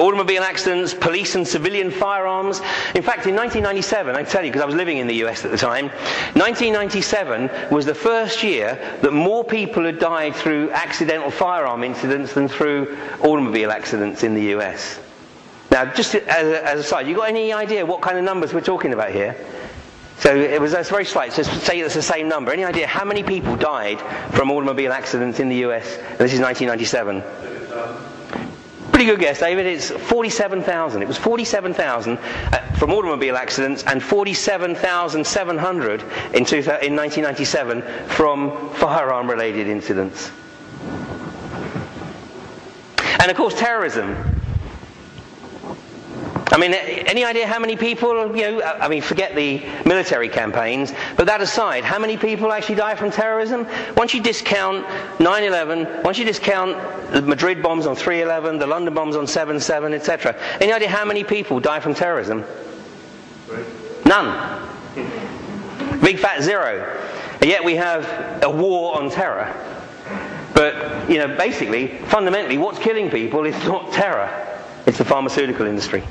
Automobile accidents, police and civilian firearms. In fact, in 1997, I can tell you because I was living in the US at the time, 1997 was the first year that more people had died through accidental firearm incidents than through automobile accidents in the US. Now, just as a side, you got any idea what kind of numbers we're talking about here? So that's very slight. So say it's the same number. Any idea how many people died from automobile accidents in the US? And this is 1997. Pretty good guess, David. It's 47,000. It was 47,000 from automobile accidents and 47,700 in 1997 from firearm-related incidents. And of course, terrorism. I mean, any idea how many people, forget the military campaigns, but that aside, how many people actually die from terrorism? Once you discount 9/11, once you discount the Madrid bombs on 3/11, the London bombs on 7/7, etc., any idea how many people die from terrorism? None. Big fat zero. And yet we have a war on terror. But, basically, fundamentally, what's killing people is not terror. It's the pharmaceutical industry.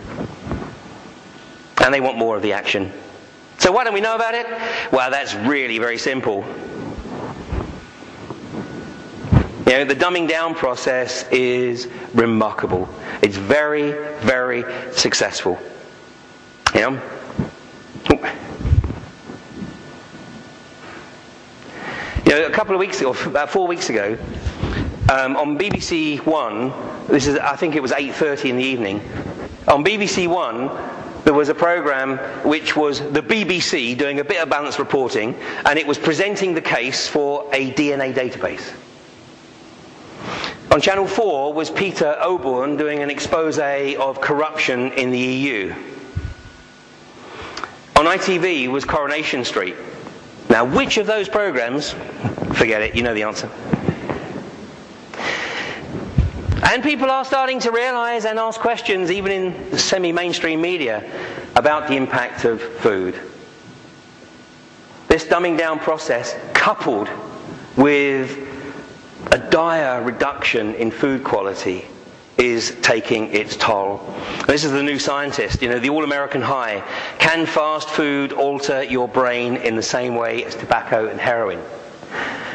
And they want more of the action. So why don't we know about it? Well, that's really very simple. The dumbing down process is remarkable. It's very, very successful. A couple of weeks ago, about 4 weeks ago, on BBC One, I think it was 8:30 in the evening, on BBC One, there was a program which was the BBC doing a bit of balanced reporting, and it was presenting the case for a DNA database. On Channel 4 was Peter Oborne doing an expose of corruption in the EU. On ITV was Coronation Street. Now, which of those programs? Forget it, you know the answer. And people are starting to realize and ask questions, even in semi-mainstream media, about the impact of food. This dumbing down process, coupled with a dire reduction in food quality, is taking its toll. This is the New Scientist, the all-American high. Can fast food alter your brain in the same way as tobacco and heroin?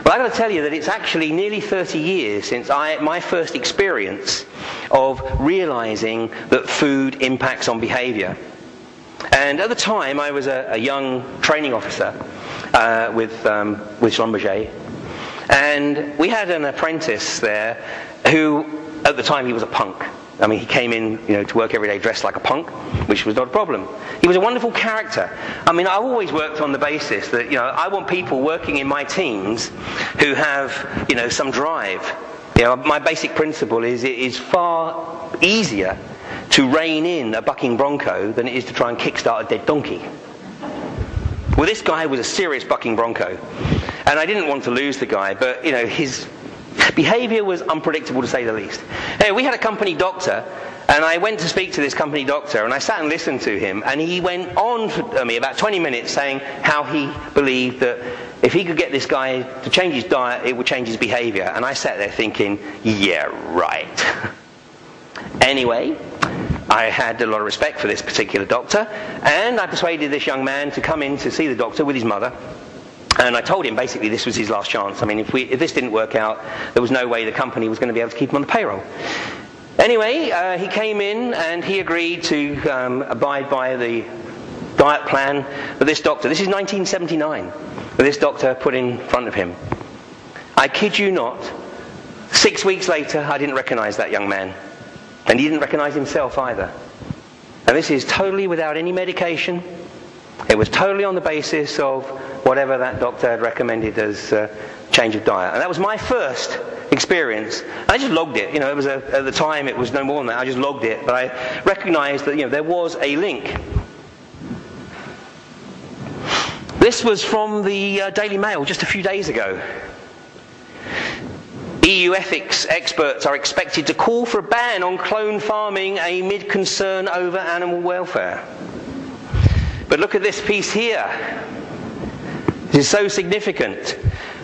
Well, I've got to tell you that it's actually nearly 30 years since my first experience of realizing that food impacts on behavior. And at the time, I was a young training officer with Schlumberger. And we had an apprentice there who, at the time, he was a punk. I mean, he came in, to work every day dressed like a punk, which was not a problem. He was a wonderful character. I mean, I've always worked on the basis that, I want people working in my teams who have, some drive. My basic principle is it is far easier to rein in a bucking bronco than it is to try and kickstart a dead donkey. Well, this guy was a serious bucking bronco. And I didn't want to lose the guy, but, his behavior was unpredictable, to say the least. Anyway, we had a company doctor, and I went to speak to this company doctor, and I sat and listened to him, and he went on for me about 20 minutes saying how he believed that if he could get this guy to change his diet, it would change his behavior. And I sat there thinking, yeah, right. Anyway, I had a lot of respect for this particular doctor, and I persuaded this young man to come in to see the doctor with his mother. And I told him basically this was his last chance. I mean, if this didn't work out, there was no way the company was going to be able to keep him on the payroll. Anyway, he came in and he agreed to abide by the diet plan that this doctor, this is 1979, that this doctor put in front of him. I kid you not, 6 weeks later, I didn't recognize that young man. And he didn't recognize himself either. And this is totally without any medication. It was totally on the basis of whatever that doctor had recommended as change of diet. And that was my first experience. I just logged it. It was at the time it was no more than that. I just logged it. But I recognized that there was a link. This was from the Daily Mail just a few days ago. EU ethics experts are expected to call for a ban on clone farming amid concern over animal welfare. But look at this piece here. This is so significant.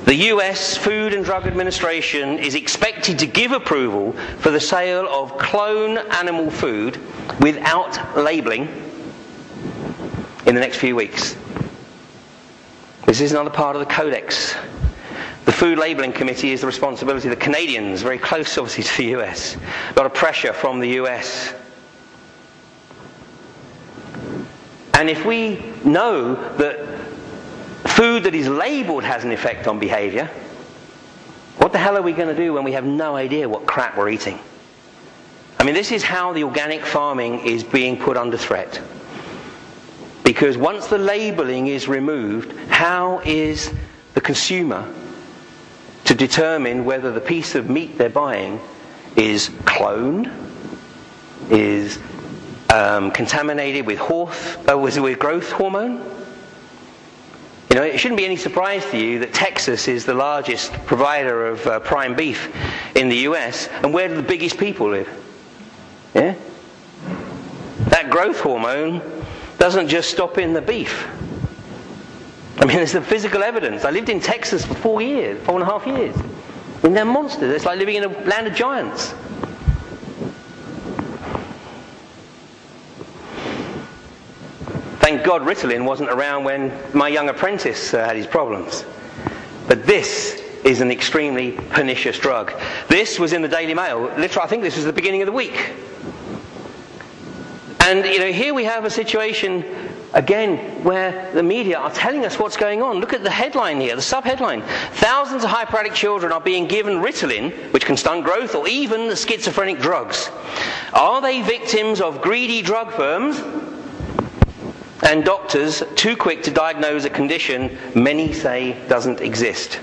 The US Food and Drug Administration is expected to give approval for the sale of clone animal food without labelling in the next few weeks. This is another part of the Codex. The Food Labelling Committee is the responsibility of the Canadians, very close obviously to the US. A lot of pressure from the US. And if we know that food that is labelled has an effect on behaviour, what the hell are we going to do when we have no idea what crap we're eating? I mean, this is how the organic farming is being put under threat. Because once the labelling is removed, how is the consumer to determine whether the piece of meat they're buying is cloned, is contaminated with growth hormone? You know, it shouldn't be any surprise to you that Texas is the largest provider of prime beef in the US, and where do the biggest people live? Yeah? That growth hormone doesn't just stop in the beef. I mean, there's the physical evidence. I lived in Texas for 4.5 years. I mean, they're monsters. It's like living in a land of giants. Thank God Ritalin wasn't around when my young apprentice had his problems. But this is an extremely pernicious drug. This was in the Daily Mail. Literally, I think this was the beginning of the week. And, you know, here we have a situation, again, where the media are telling us what's going on. Look at the headline here, the sub-headline. Thousands of hyperactive children are being given Ritalin, which can stunt growth, or even the schizophrenic drugs. Are they victims of greedy drug firms and doctors too quick to diagnose a condition many say doesn't exist?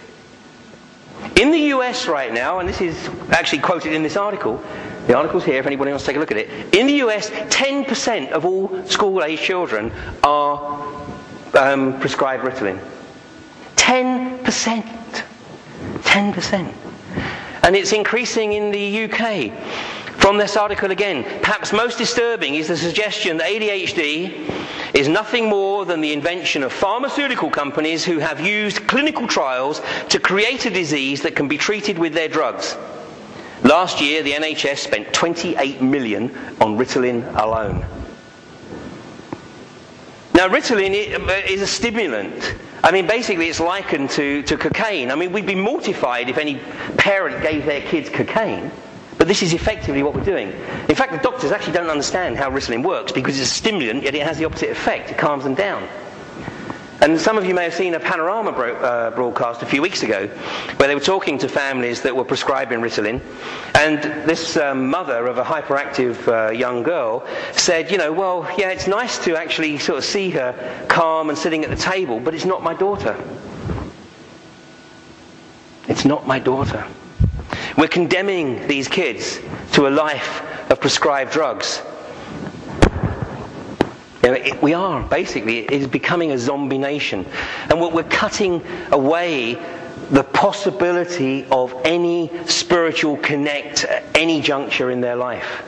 In the US right now, and this is actually quoted in this article, the article's here if anybody wants to take a look at it. In the US, 10% of all school-aged children are prescribed Ritalin. 10%. 10%. And it's increasing in the UK. From this article again, perhaps most disturbing is the suggestion that ADHD is nothing more than the invention of pharmaceutical companies who have used clinical trials to create a disease that can be treated with their drugs. Last year, the NHS spent 28 million on Ritalin alone. Now, Ritalin is a stimulant. I mean, basically, it's likened to cocaine. I mean, we'd be mortified if any parent gave their kids cocaine. But this is effectively what we're doing. In fact, the doctors actually don't understand how Ritalin works because it's a stimulant, yet it has the opposite effect. It calms them down. And some of you may have seen a Panorama broadcast a few weeks ago where they were talking to families that were prescribing Ritalin. And this mother of a hyperactive young girl said, you know, well, yeah, it's nice to actually sort of see her calm and sitting at the table, but it's not my daughter. It's not my daughter. We're condemning these kids to a life of prescribed drugs. You know, we are, basically, it is becoming a zombie nation. And we're cutting away the possibility of any spiritual connect at any juncture in their life.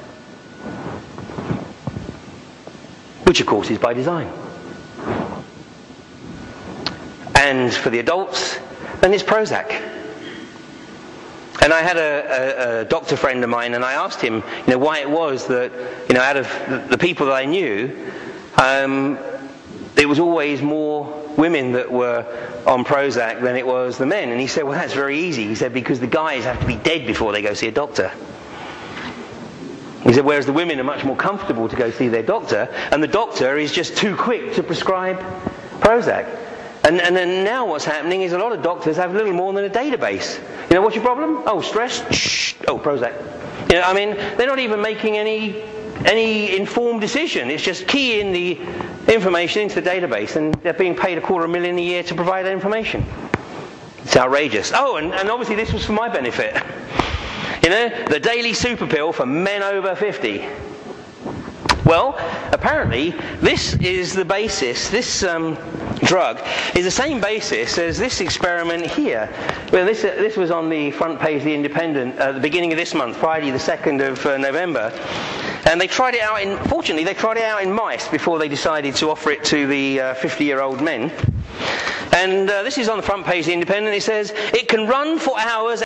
Which, of course, is by design. And for the adults, then it's Prozac. And I had a doctor friend of mine, and I asked him, you know, why it was that, you know, out of the people that I knew, there was always more women that were on Prozac than it was the men. And he said, well, that's very easy. He said, because the guys have to be dead before they go see a doctor. He said, whereas the women are much more comfortable to go see their doctor, and the doctor is just too quick to prescribe Prozac. And then now what's happening is a lot of doctors have little more than a database. You know, what's your problem? Oh, stress? Shh. Oh, Prozac. You know, I mean, they're not even making any informed decision. It's just key in the information into the database, and they're being paid $250,000 a year to provide that information. It's outrageous. Oh, and obviously this was for my benefit. You know, the daily super pill for men over 50. Well, apparently, this is the basis, this drug is the same basis as this experiment here. Well, this was on the front page of The Independent at the beginning of this month, Friday the 2nd of November. And they tried it out fortunately, they tried it out in mice before they decided to offer it to the 50-year-old men. And this is on the front page of The Independent. It says, it can run for hours